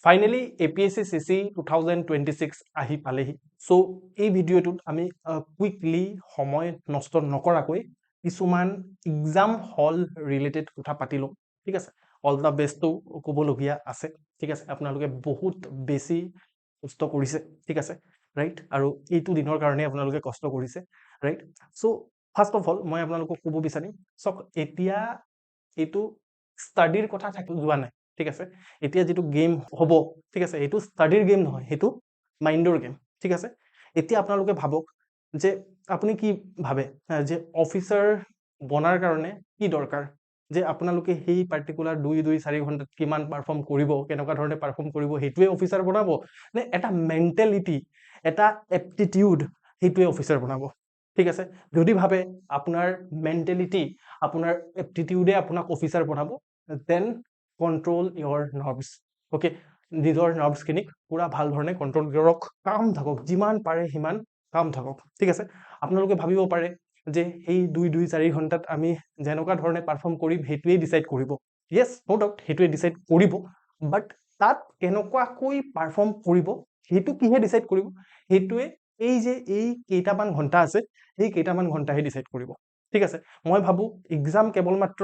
Finally APSC CC 2026 আহি পালেহি so এই ভিডিওটোত আমি কুইকলি সময় নষ্ট নকৰাকৈ কিছুমান এক্সাম হল ৰিলেটেড কথা পাতিলো ঠিক আছে অল দা বেষ্টটো ক'বলগীয়া আছে ঠিক আছে আপোনালোকে বহুত বেছি কষ্ট কৰিছে ঠিক আছে ৰাইট আৰু এইটো দিনৰ কাৰণে আপোনালোকে কষ্ট কৰিছে right so first of all মই আপোনালোকক ক'ব বিচাৰিম সক এতিয়া এইটো ষ্টাডিৰ কথা থাকি যোৱা নাই ঠিক আছে এতিয়া যেটো গেম হ'ব ঠিক আছে এটো ষ্টাডিৰ গেম নহয় হেতু মাইন্ডৰ গেম ঠিক আছে এতিয়া আপোনালোকে ভাবক যে আপুনি কি ভাবে যে অফিচাৰ বনাৰ কাৰণে কি দৰকাৰ যে আপোনালোকে হেই পাৰ্টিকুলাৰ 2-4 ঘন্টা কিমান পাৰফৰ্ম কৰিব কেনেকুৱা ধৰণে পাৰফৰ্ম কৰিব হেতুৱে অফিচাৰ বনাব নে এটা মেন্টালিটি এটা এপ্টিটিউড হেতুৱে অফিচাৰ বনাব ঠিক আছে যদি ভাবে আপোনাৰ মেন্টালিটি আপোনাৰ এপ্টিটিউডে আপোনাক অফিচাৰ বনাব then control your nerves okay নিজৰ নাৰ্ভস খিনিক পুৰা ভাল ধৰণে কন্ট্ৰোল কৰক কাম থাকক যিমান পাৰে হিমান কাম থাকক ঠিক আছে আপোনালোকে ভাবিব পাৰে যে এই 2-4 ঘন্টাত আমি যেনেকুৱা ধৰণে পাৰফৰ্ম কৰিম হেতুৱে ডিসাইড কৰিব yes নো ডাউট হেতুৱে ডিসাইড কৰিব বাট তাত কেনেকুৱাকৈ পাৰফৰ্ম কৰিব হেতু কিহে ডিসাইড কৰিব হেতুৱে এই যে এই কেইটামান ঘন্টা আছে এই কেইটামান ঘন্টাহে ডিসাইড কৰিব ঠিক আছে মই ভাবো এক্সাম কেৱল মাত্ৰ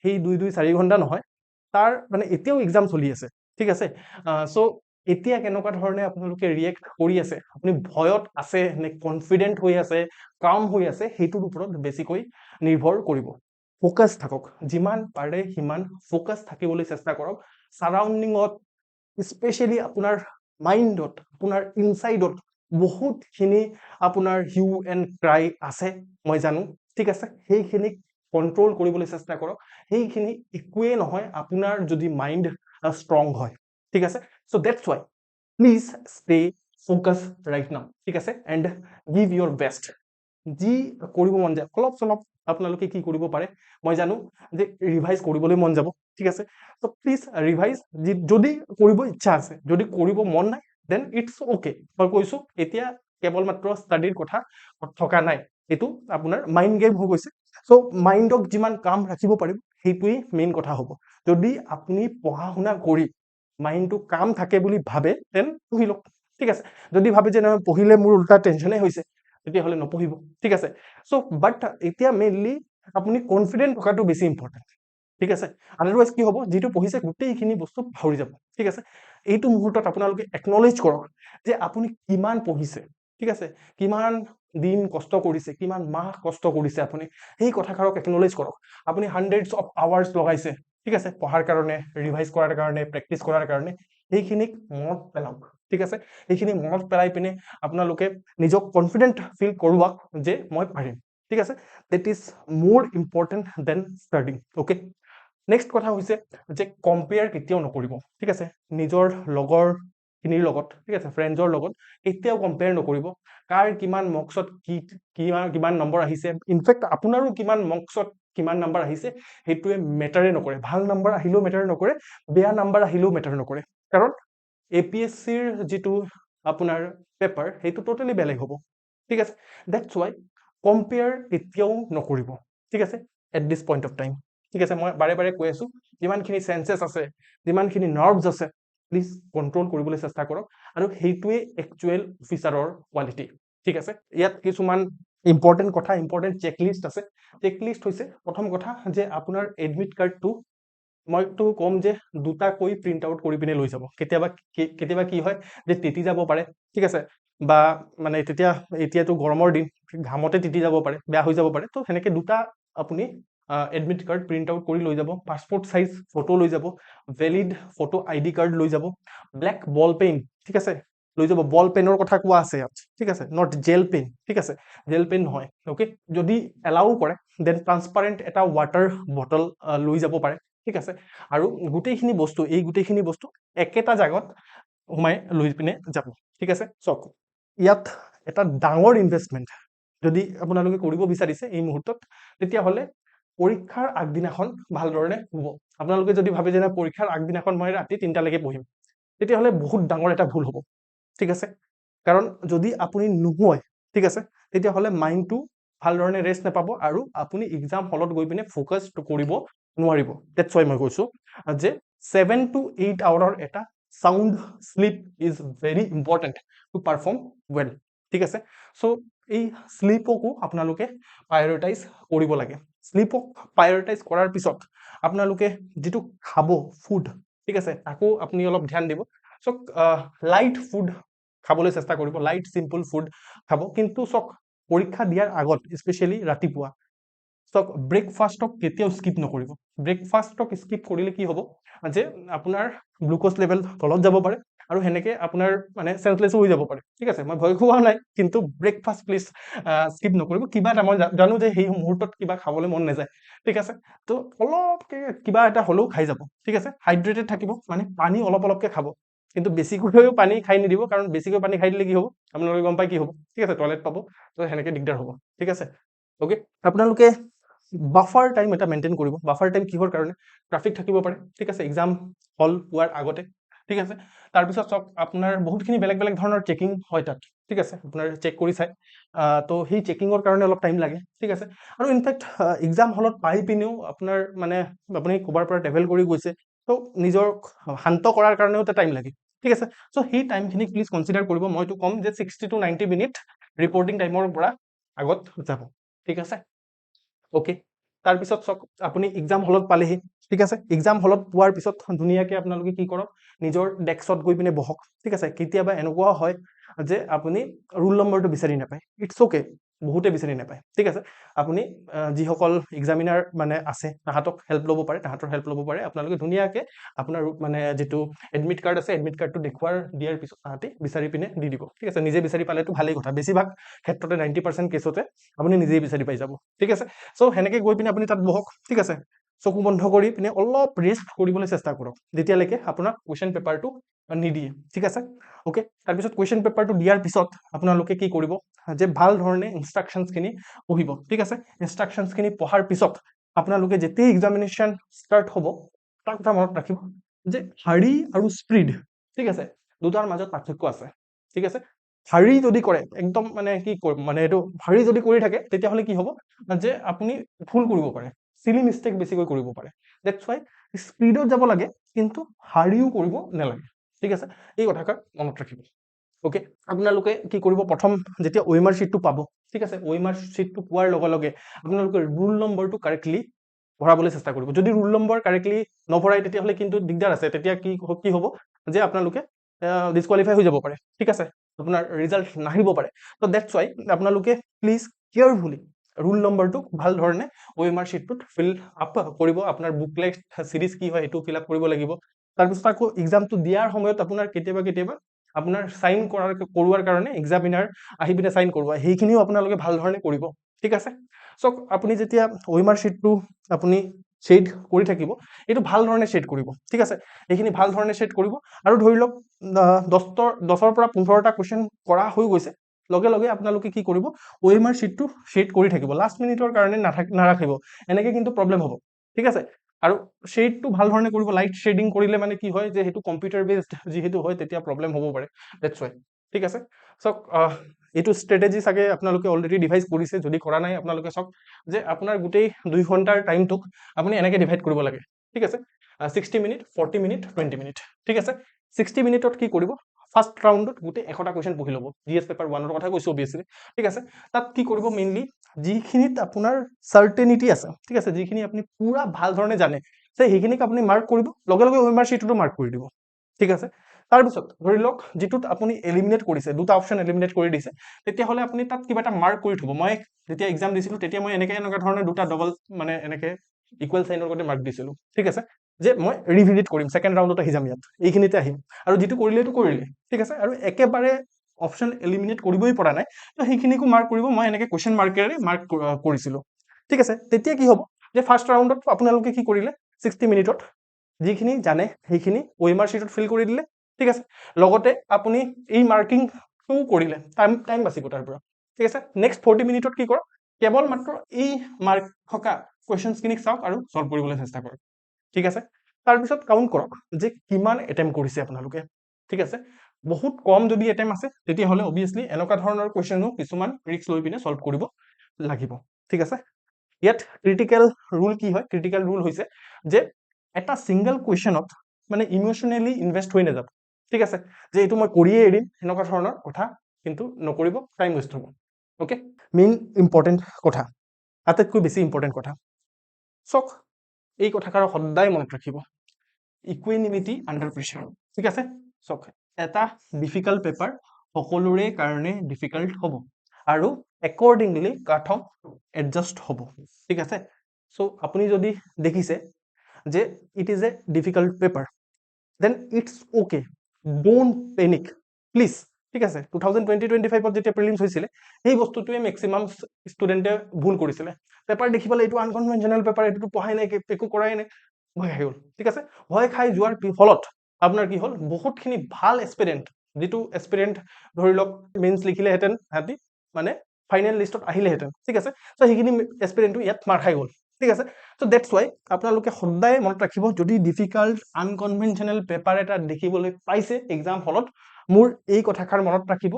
এই 2-4 ঘন্টা নহয় তাৰ মানে এতিয়াও এক্সাম চলি আছে ঠিক আছে সো এতিয়া কেনেকুৱা ধৰণে আপোনালোকে ৰিয়েক্ট কৰি আছে আপুনি ভয়ত আছে নে কনফিডেন্ট হৈ আছে কাম হৈ আছে হেতুৰ ওপৰত বেছিকৈ নিৰ্ভৰ কৰিব ফোকাস থাকক যিমান পাৰে হিমান ফোকাস থাকিবলৈ চেষ্টা কৰক সাৰাউন্ডিংত স্পেশালি আপোনাৰ মাইন্ডত আপোনাৰ ইনসাইডত বহুত খিনি আপোনাৰ হিউ এন্ড ক্ৰাই আছে মই জানো ঠিক আছে সেইখিনি কন্ট্ৰোল কৰিবলৈ চেষ্টা কৰক সেইখিনি একোৱে নহয় আপোনাৰ যদি মাইন্ড স্ট্ৰং হয় ঠিক আছে so that's why please stay focus right now ঠিক আছে এন্ড গিভ ইয়োৰ বেস্ট যি কৰিব মন যায় অলপ চলপ আপোনালোকে কি কৰিব পাৰে মই জানো যে ৰিভাইজ কৰিবলৈ মন যাব ঠিক আছে সো প্লিজ ৰিভাইজ যদি কৰিব ইচ্ছা আছে যদি কৰিব মন নাই দেন ইটস ওকে মই কৈছো এতিয়া কেৱল মাত্ৰ ষ্টাডিৰ কথা থকা নাই এটো আপোনাৰ মাইন্ড গেম হৈ গৈছে সো মাইন্ডক যিমান কাম ৰাখিব পাৰিব হেতুই মেইন কথা হ'ব যদি আপুনি পঢ়া শুনা কৰি মাইন্ডটো কাম থাকে বুলি ভাবে দেন পঢ়ি লওক ঠিক আছে যদি ভাবে যে নহয় পঢ়িলে মোৰ উল্টা টেনশনে হৈছে তেতিয়া হলে নপঢ়িব ঠিক আছে সো বাট এতিয়া মেইনলি আপুনি কনফিডেন্ট থকাটো বেছি ইম্পৰ্টেন্ট ঠিক আছে আদাৰৱাইজ কি হ'ব যেটো পঢ়িছে গোটেইখিনি বস্তু ভাউৰি যাব ঠিক আছে এইটো মুহূৰ্তত আপোনালোকে একনলেজ কৰক যে আপুনি কিমান পঢ়িছে ঠিক আছে কিমান দিন কষ্ট কৰিছে কিমান মাহ কষ্ট কৰিছে আপুনি এই কথাষাৰক একনলেজ কৰক আপুনি হান্ড্ৰেডস অফ আৱাৰ্স লগাইছে ঠিক আছে পঢ়াৰ কাৰণে ৰিভাইজ কৰাৰ কাৰণে প্ৰেক্টিস কৰাৰ কাৰণে এইখিনিক মনত পেলাওক ঠিক আছে এইখিনি মনত পেলাই পিনে আপোনালোকে নিজক কনফিডেন্ট ফিল কৰোৱাক যে মই পাৰিম ঠিক আছে দ্যাট ইজ মোৰ important than studying okay next কথা হৈছে যে কম্পেয়াৰ কেতিয়াও নকৰিব ঠিক আছে নিজৰ লগৰ খিনিৰ লগত ঠিক আছে ফ্ৰেন্ডৰ লগত কেতিয়াও কম্পেয়াৰ নকৰিব কাৰ কিমান মক্সত কিমান নম্বৰ আহিছে ইনফেক্ট আপোনাৰো কিমান মক্সত কিমান নম্বৰ আহিছে হেতুৱে মেটাৰে নকৰে ভাল নম্বৰ আহিলেও মেটাৰ নকৰে বেয়া নম্বৰ আহিলেও মেটাৰ নকৰে কাৰণ APSCৰ যেটো আপোনাৰ পেপাৰ হেতু টোটালি বেলেগ হ'ব ঠিক আছে দ্যাটস ওয়াই কম্পেয়াৰ কেতিয়াও নকৰিব ঠিক আছে at this point of time ঠিক আছে মই বাৰে বাৰে কৈ আছো যিমানখিনি সেন্সেস আছে যিমানখিনি নাৰ্ভস আছে প্লিজ কন্ট্ৰোল কৰিবলৈ চেষ্টা কৰক আৰু হেতুৱে একচুৱেল অফিচাৰৰ কোৱালিটি ঠিক আছে ইয়াত কিছুমান ইম্পৰ্টেন্ট কথা ইম্পৰ্টেন্ট চেকলিষ্ট আছে চেকলিষ্ট হৈছে প্ৰথম কথা যে আপোনাৰ এডমিট কাৰ্ডটো মই তো কম যে দুটা কৈ প্ৰিন্ট আউট কৰি পিনে লৈ যাব কেতিয়াবা কি হয় যে তিতি যাব পাৰে ঠিক আছে বা মানে তেতিয়া এতিয়াতো গৰমৰ দিন ঘামতে তিতি যাব পাৰে বেয়া হৈ যাব পাৰে তো হেনেকে দুটা আপুনি এডমিট কাৰ্ড প্ৰিন্ট আউট কৰি লৈ যাব পাসপোৰ্ট সাইজ ফটো লৈ যাব ভ্যালিড ফটো আইডি কাৰ্ড লৈ যাব ব্ল্যাক বল পেন ঠিক আছে লৈ যাব বল পেনৰ কথা কোৱা আছে ইয়াত ঠিক আছে নট জেল পেন ঠিক আছে জেল পেন নহয় ওকে যদি এলাউ কৰে দেন ট্ৰান্সপাৰেন্ট এটা ওয়াটাৰ বটল লৈ যাব পাৰে ঠিক আছে আৰু গোটেইখিনি বস্তু এই গোটেইখিনি বস্তু একেটা জায়গাত হুমাই লৈ পিনে যাব ঠিক আছে চক ইয়াত এটা ডাঙৰ ইনভেষ্টমেন্ট যদি আপোনালোকে কৰিব বিচাৰিছে এই মুহূৰ্তত তেতিয়া হলে পৰীক্ষাৰ আগদিনাখন ভাল ধৰণে হ'ব আপোনালোকে যদি ভাবে যে পৰীক্ষাৰ আগদিনাখন মই ৰাতি 3টা লৈকে পঢ়িম তেতিয়া হলে বহুত ডাঙৰ এটা ভুল হ'ব ঠিক আছে কাৰণ যদি আপুনি নুহুৱাই ঠিক আছে তেতিয়া হলে মাইন্ডটো ভাল ধৰণে ৰেষ্ট নাপাব আৰু আপুনি এক্সাম হলত গৈ পিনে ফোকাস কৰিব নোৱাৰিব দ্যাটস ওয়াই মই কৈছো যে 7 to 8 আৱাৰৰ এটা sound sleep is very important to perform well, ঠিক আছে। চ' এই শ্লিপকো আপোনালোকে প্ৰায়ৰিটাইজ কৰিব লাগে। শ্লিপক প্ৰায়ৰিটাইজ কৰাৰ পিছত আপোনালোকে যিটো খাব ফুড, ঠিক আছে, তাকো আপুনি অলপ ধ্যান দিব। চ' লাইট ফুড খাবলৈ চেষ্টা কৰিব, লাইট চিম্পল ফুড খাব। কিন্তু চক পৰীক্ষা দিয়াৰ আগত স্পেচিয়েলি ৰাতিপুৱা চক ব্ৰেকফাষ্টক কেতিয়াও স্কিপ নকৰিব। ব্ৰেকফাষ্টক স্কিপ কৰিলে কি হ'ব যে আপোনাৰ গ্লুক'জ লেভেল তলত যাব পাৰে আৰু সেনেকে আপোনাৰ মানে চেন্সলেছো হৈ যাব পাৰে, ঠিক আছে। মই ভয় খোৱা নাই, কিন্তু ব্ৰেকফাষ্ট প্লিজ স্কিপ নকৰিব। কিবা এটা মই জানো যে সেই মুহূৰ্তত কিবা খাবলৈ মন নাযায়, ঠিক আছে, তো অলপকে কিবা এটা হ'লেও খাই যাব, ঠিক আছে। হাইড্ৰেটেড থাকিব, মানে পানী অলপ অলপকে খাব, কিন্তু বেছিকৈও পানী খাই নিদিব, কাৰণ বেছিকৈ পানী খাই দিলে কি হ'ব আপোনালোকে গম পাই কি হ'ব, ঠিক আছে, টয়লেট পাব, তো সেনেকে দিগদাৰ হ'ব, ঠিক আছে। অ'কে, আপোনালোকে বাফাৰ টাইম এটা মেইনটেইন কৰিব। বাফাৰ টাইম কিহৰ কাৰণে? ট্ৰাফিক থাকিব পাৰে, ঠিক আছে, এক্সাম হল হোৱাৰ আগতে, ঠিক আছে। তাৰপিছত চক আপোনাৰ বহুতখিনি বেলেগ বেলেগ ধৰণৰ চেকিং হয় তাত, ঠিক আছে, আপোনাৰ চেক কৰি চাই, তো সেই চেকিঙৰ কাৰণে অলপ টাইম লাগে, ঠিক আছে। আৰু ইনফেক্ট এক্সাম হলত পাই পিনেও আপোনাৰ মানে আপুনি ক'ৰবাৰ পৰা ট্ৰেভেল কৰি গৈছে, তো নিজৰ শান্ত কৰাৰ কাৰণেও এটা টাইম লাগে, ঠিক আছে। চ' সেই টাইমখিনি প্লিজ কনচিডাৰ কৰিব। মইতো ক'ম যে 60 to 90 মিনিট ৰিপৰ্টিং টাইমৰ পৰা আগত যাব, ঠিক আছে। অ'কে, তাৰপিছত চক আপুনি এক্সাম হলত পালেহি, ঠিক আছে। এক্সাম হলত পোৱাৰ পিছত ধুনীয়াকৈ আপোনালোকে কি কৰক, নিজৰ ডেস্কত গৈ পিনে বহক, ঠিক আছে। কেতিয়াবা এনেকুৱাও হয় যে আপুনি ৰোল নম্বৰটো বিচাৰি নাপায়, ইটছ অ'কে, বহুতে বিচাৰি নাপায়, ঠিক আছে। আপুনি যিসকল এক্সামিনাৰ মানে আছে তাহাঁতক হেল্প ল'ব পাৰে, তাহাঁতৰ হেল্প ল'ব পাৰে। আপোনালোকে ধুনীয়াকৈ আপোনাৰ মানে যিটো এডমিট কাৰ্ড আছে, এডমিট কাৰ্ডটো দিয়াৰ পিছত তাহাঁতি বিচাৰি পিনে দি দিব, ঠিক আছে। নিজে বিচাৰি পালেতো ভালেই কথা, বেছিভাগ ক্ষেত্ৰতে 90% কেছতে আপুনি নিজেই বিচাৰি পাই যাব, ঠিক আছে। চ' সেনেকে গৈ পিনে আপুনি তাত বহক, ঠিক আছে। চকু বন্ধ কৰি পিনে অলপ ৰেষ্ট কৰিবলৈ চেষ্টা কৰক, যেতিয়ালৈকে আপোনাক কুৱেশ্যন পেপাৰটো নিদিয়ে, ঠিক আছে। অ'কে, তাৰপিছত কুৱেশ্যন পেপাৰটো দিয়াৰ পিছত আপোনালোকে কি কৰিব যে ভাল ধৰণে ইনষ্ট্ৰাকশ্যনছখিনি পঢ়িব, ঠিক আছে। ইনষ্ট্ৰাকশ্যনছখিনি পঢ়াৰ পিছত আপোনালোকে যেতিয়াই এক্সামিনেশ্যন ষ্টাৰ্ট হ'ব, তাৰ কথা মনত ৰাখিব যে হাৰি আৰু স্পীড, ঠিক আছে, দুটাৰ মাজত পাৰ্থক্য আছে, ঠিক আছে। হাৰি যদি কৰে একদম মানে কি মানে এইটো হাৰি যদি কৰি থাকে, তেতিয়াহ'লে কি হ'ব যে আপুনি ভুল কৰিব পাৰে, চিলি মিষ্টেক বেছিকৈ কৰিব পাৰে। ডেটছ ৱাই স্পীডত যাব লাগে, কিন্তু হাৰিও কৰিব নালাগে, ঠিক আছে। এই কথাষাৰ মনত ৰাখিব। অ'কে, আপোনালোকে কি কৰিব, প্ৰথম যেতিয়া OMR শ্বীটটো পাব, ঠিক আছে, OMR শ্বীটটো পোৱাৰ লগে লগে আপোনালোকে ৰোল নম্বৰটো কাৰেক্টলি ভৰাবলৈ চেষ্টা কৰিব। যদি ৰোল নম্বৰ কাৰেক্টলি নভৰাই তেতিয়াহ'লে কিন্তু দিগদাৰ আছে। তেতিয়া কি হ'ব যে আপোনালোকে ডিছকুৱালিফাই হৈ যাব পাৰে, ঠিক আছে, আপোনাৰ ৰিজাল্ট নাহিব পাৰে। তো ডেটছ ৱাই আপোনালোকে প্লিজ কেয়াৰফুলি ৰোল নম্বৰটো ভাল ধৰণে OMR শ্বীটটোত ফিল আপ কৰিব। আপোনাৰ বুকলেট চিৰিজ কি হয় সেইটো ফিল আপ কৰিব লাগিব। তাৰপিছত আকৌ এক্সামটো দিয়াৰ সময়ত আপোনাৰ কেতিয়াবা আপোনাৰ চাইন কৰোৱাৰ কাৰণে এক্সামিনাৰ আহি পিনে চাইন কৰোৱা, সেইখিনিও আপোনালোকে ভাল ধৰণে কৰিব, ঠিক আছে। চ' আপুনি যেতিয়া OMR শ্বীটটো আপুনি শ্বেড কৰি থাকিব, এইটো ভাল ধৰণে শ্বেড কৰিব, ঠিক আছে। এইখিনি ভাল ধৰণে শ্বেড কৰিব। আৰু ধৰি লওক 10ৰ পৰা 15টা কুৱেশ্যন কৰা হৈ গৈছে, লগে লগে আপোনালোকে কি কৰিব, OMR শ্বীটটো শ্বেড কৰি থাকিব, লাষ্ট মিনিটৰ কাৰণে নাৰাখিব, এনেকে কিন্তু প্ৰব্লেম হ'ব, ঠিক আছে। আৰু শ্বেডটো ভাল ধৰণে কৰিব। লাইট শ্বেডিং কৰিলে মানে কি হয় যে সেইটো কম্পিউটাৰ বেছড যিহেতু হয়, তেতিয়া প্ৰব্লেম হ'ব পাৰে, ডেটছ ৱাই, ঠিক আছে। চাওক এইটো ষ্ট্ৰেটেজি চাগে আপোনালোকে অলৰেডি ডিভাইচ কৰিছে, যদি কৰা নাই আপোনালোকে চাওক যে আপোনাৰ গোটেই 2 ঘণ্টাৰ টাইমটোক আপুনি এনেকে ডিভাইড কৰিব লাগে, ঠিক আছে। 60 মিনিট, 40 মিনিট, 20 মিনিট, ঠিক আছে। 60 মিনিটত কি কৰিব, ফাৰ্ষ্ট ৰাউণ্ডত গোটেই 100টা কুৱেশ্যন পঢ়ি ল'ব। GS পেপাৰ 1ৰ কথা কৈছোঁ অবভিয়াছলি, ঠিক আছে। তাত কি কৰিব, মেইনলি যিখিনিত আপোনাৰ চাৰ্টেনিটি আছে, ঠিক আছে, যিখিনি আপুনি পুৰা ভাল ধৰণে জানে, সেইখিনিক আপুনি মাৰ্ক কৰিব, লগে লগে OMR শ্বীটটো মাৰ্ক কৰি দিব, ঠিক আছে। তাৰপিছত ধৰি লওক যিটোত আপুনি এলিমিনেট কৰিছে, দুটা অপশ্যন এলিমিনেট কৰি দিছে, তেতিয়াহ'লে আপুনি তাত কিবা এটা মাৰ্ক কৰি থ'ব। মই যেতিয়া এক্সাম দিছিলোঁ তেতিয়া মই এনেকুৱা ধৰণৰ দুটা ডবল মানে এনেকে ইকুৱেল চাইনৰ সৈতে মাৰ্ক দিছিলোঁ, ঠিক আছে, যে মই ৰিভিজিট কৰিম, ছেকেণ্ড ৰাউণ্ডত আহি যাম, ইয়াত এইখিনিতে আহিম, আৰু যিটো কৰিলেতো কৰিলে, ঠিক আছে। আৰু একেবাৰে অপশ্যন এলিমিনেট কৰিবই পৰা নাই, তো সেইখিনিকো মাৰ্ক কৰিব। মই এনেকে কুৱেশ্যন মাৰ্কেৰে মাৰ্ক কৰিছিলোঁ, ঠিক আছে। তেতিয়া কি হ'ব যে ফাৰ্ষ্ট ৰাউণ্ডত আপোনালোকে কি কৰিলে, 60 মিনিটত যিখিনি জানে সেইখিনি OMR শ্বীটত ফিল কৰি দিলে, ঠিক আছে। লগতে আপুনি এই মাৰ্কিংটো কৰিলে, টাইম বাচিব তাৰ পৰা, ঠিক আছে। নেক্সট 40 মিনিটত কি কৰক, কেৱল মাত্ৰ এই মাৰ্ক থকা কুৱেশ্যনছখিনিক চাওক আৰু ছল্ভ কৰিবলৈ চেষ্টা কৰক, ঠিক আছে। তাৰপিছত কাউণ্ট কৰক যে কিমান এটেম্প কৰিছে আপোনালোকে, ঠিক আছে। বহুত কম যদি এটেম্প আছে, তেতিয়াহ'লে অবভিয়াছলি এনেকুৱা ধৰণৰ কুৱেশ্যনো কিছুমান ৰিস্ক লৈ পিনে ছল্ভ কৰিব লাগিব, ঠিক আছে। ইয়াত ক্ৰিটিকেল ৰুল কি হয়, ক্ৰিটিকেল ৰুল হৈছে যে এটা ছিংগল কুৱেশ্যনত মানে ইম'চনেলি ইনভেষ্ট হৈ নাযাব, ঠিক আছে যে এইটো মই কৰিয়ে এৰিম এনেকুৱা ধৰণৰ কথা কিন্তু নকৰিব টাইম ৱেষ্ট হ'ব ওকে মেইন ইম্পৰ্টেণ্ট কথা আটাইতকৈ বেছি ইম্পৰ্টেণ্ট কথা চক এই কথাষাৰ সদায় মনত ৰাখিব ইকুইনিমিটি আণ্ডাৰ প্ৰেছাৰ ঠিক আছে চক এটা ডিফিকাল্ট পেপাৰ সকলোৰে কাৰণে ডিফিকাল্ট হ'ব আৰু একৰ্ডিংলি কাট অফ এডজাষ্ট হ'ব ঠিক আছে সো আপুনি যদি দেখিছে যে it is a difficult paper then it's okay don't panic please ঠিক আছে 2020-25 যেতিয়া প্ৰিলিমছ হৈছিলে সেই বস্তুটোৱে মেক্সিমাম ষ্টুডেণ্টে ভুল কৰিছিলে পেপাৰ দেখিবলৈ এইটো আনকনভেনচনেল পেপাৰ এইটো পঢ়াই নাই একো কৰাই নাই ভয় খাই গ'ল ঠিক আছে ভয় খাই যোৱাৰ ফলত আপোনাৰ কি হ'ল বহুতখিনি ভাল এস্পিৰেণ্ট যিটো এস্পিৰেণ্ট ধৰি লওক মেইনছ লিখিলেহেঁতেন সিহঁতি মানে ফাইনেল লিষ্টত আহিলেহেঁতেন ঠিক আছে চ' সেইখিনি এস্পিৰেণ্টটো ইয়াত মাৰ খাই গ'ল ঠিক আছে চ' ডেটছ ৱাই আপোনালোকে সদায় মনত ৰাখিব যদি ডিফিকাল্ট আনকনভেনচনেল পেপাৰ এটা দেখিবলৈ পাইছে এক্সাম হলত মোৰ এই কথাষাৰ মনত ৰাখিব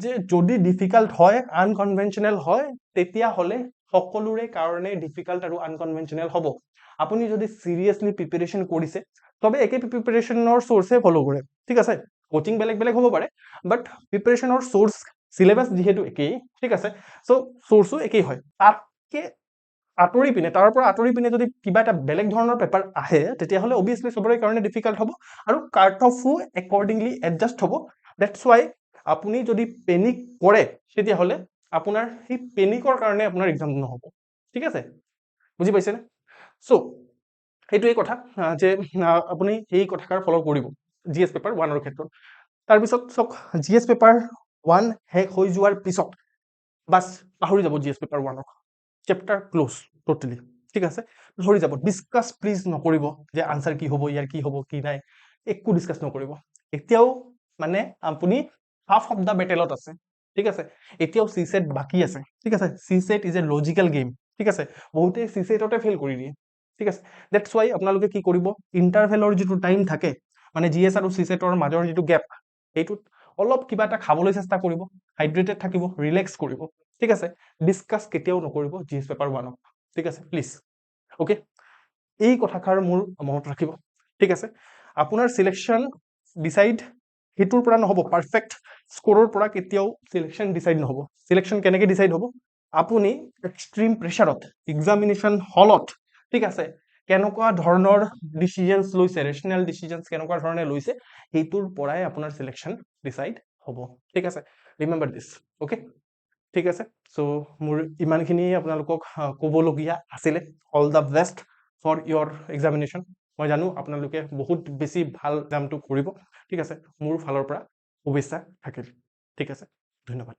যে যদি ডিফিকাল্ট হয় আনকনভেনচনেল হয় তেতিয়াহ'লে সকলোৰে কাৰণে ডিফিকাল্ট আৰু আনকনভেনচনেল হ'ব আপুনি যদি সিৰিয়াসলি প্ৰিপাৰেচন কৰিছে তবে একে প্ৰিপাৰেচনৰ সোৰ্সে ফলো কৰে ঠিক আছে কোচিং বেলেগ বেলেগ হ'ব পাৰে বাট প্ৰিপাৰেচনৰ সোৰ্স সিলেবাস যেহেতু একেই ঠিক আছে সো সোৰ্সও একেই হয় তাতকে আঁতৰি পিনে তাৰ পৰা আঁতৰি পিনে যদি কিবা এটা বেলেগ ধৰণৰ পেপাৰ আহে তেতিয়াহ'লে অবভিয়াসলি সবৰে কাৰণে ডিফিকাল্ট হ'ব আৰু কাট অফো একৰ্ডিংলি এডজাষ্ট হ'ব দ্যাটছ ৱাই আপুনি যদি পেনিক কৰে তেতিয়াহ'লে আপোনাৰ সেই পেনিকৰ কাৰণে আপোনাৰ এক্সাম নহ'ব ঠিক আছে বুজি পাইছেনে সো এইটোৱে কথা যে আপুনি এই কথাষাৰ ফলো কৰিব জিএছ পেপাৰ 1 ৰ ক্ষেত্ৰত তাৰপিছত চক জিএছ পেপাৰ 1 শেষ হৈ যোৱাৰ পিছত বাস পাহৰি যাব জিএছ পেপাৰ 1 ক চেপ্টাৰ ক্লোজ টোটালি ঠিক আছে ধৰি যাব ডিসকাস প্লিজ নকৰিব যে আনসাৰ কি হ'ব ইয়াৰ কি হ'ব কি নাই একো ডিসকাস নকৰিব এতিয়াও মানে আপুনি হাফ অফ দা বেটেলত আছে ঠিক আছে এতিয়াও সিসেট বাকি আছে ঠিক আছে সিসেট ইজ এ লজিক্যাল গেম ঠিক আছে বহুতে সিসেটতে ফেল কৰি দিয়ে ঠিক আছে দ্যাটছ ৱাই আপোনালোকে কি কৰিব ইন্টাৰভেলৰ যেটো টাইম থাকে মানে জিএস আৰু সিসেটৰ মাজৰ যেটো গ্যাপ এইটোত অলপ কিবা এটা খাবলৈ চেষ্টা কৰিব হাইড্ৰেটেড থাকিব ৰিলেক্স কৰিব ঠিক আছে ডিসকাস কেতিয়াও নকৰিব জিএস পেপাৰ 1 ঠিক আছে প্লিজ ওকে এই কথাষাৰ মোৰ মনত ৰাখিব ঠিক আছে আপোনাৰ সিলেকশন ডিসাইড হেতুৰ পৰা নহব পাৰফেক্ট স্কোৰৰ পৰা কেতিয়াও সিলেকশন ডিসাইড নহব সিলেকশন কেনেকৈ ডিসাইড হ'ব আপুনি এক্সট্ৰিম প্ৰেছাৰত এক্সামিনেশন হলত ঠিক আছে কেনেকুৱা ধৰণৰ ডিসিশনস লৈছে ৰেশনাল ডিসিশনস কেনেকুৱা ধৰণে লৈছে হেতুৰ পৰাই আপোনাৰ সিলেকশন ডিসাইড হ'ব ঠিক আছে ৰিমেম্বাৰ দিস ওকে ঠিক আছে সো মোৰ ইমানখিনি আপোনালোকক ক'বলগীয়া আছিলে all the best for your examination মই জানো আপোনালোকে বহুত বেছি ভাল এক্সামটো কৰিব ঠিক আছে মোৰ ফালৰ পৰা শুভেচ্ছা থাকিল ঠিক আছে ধন্যবাদ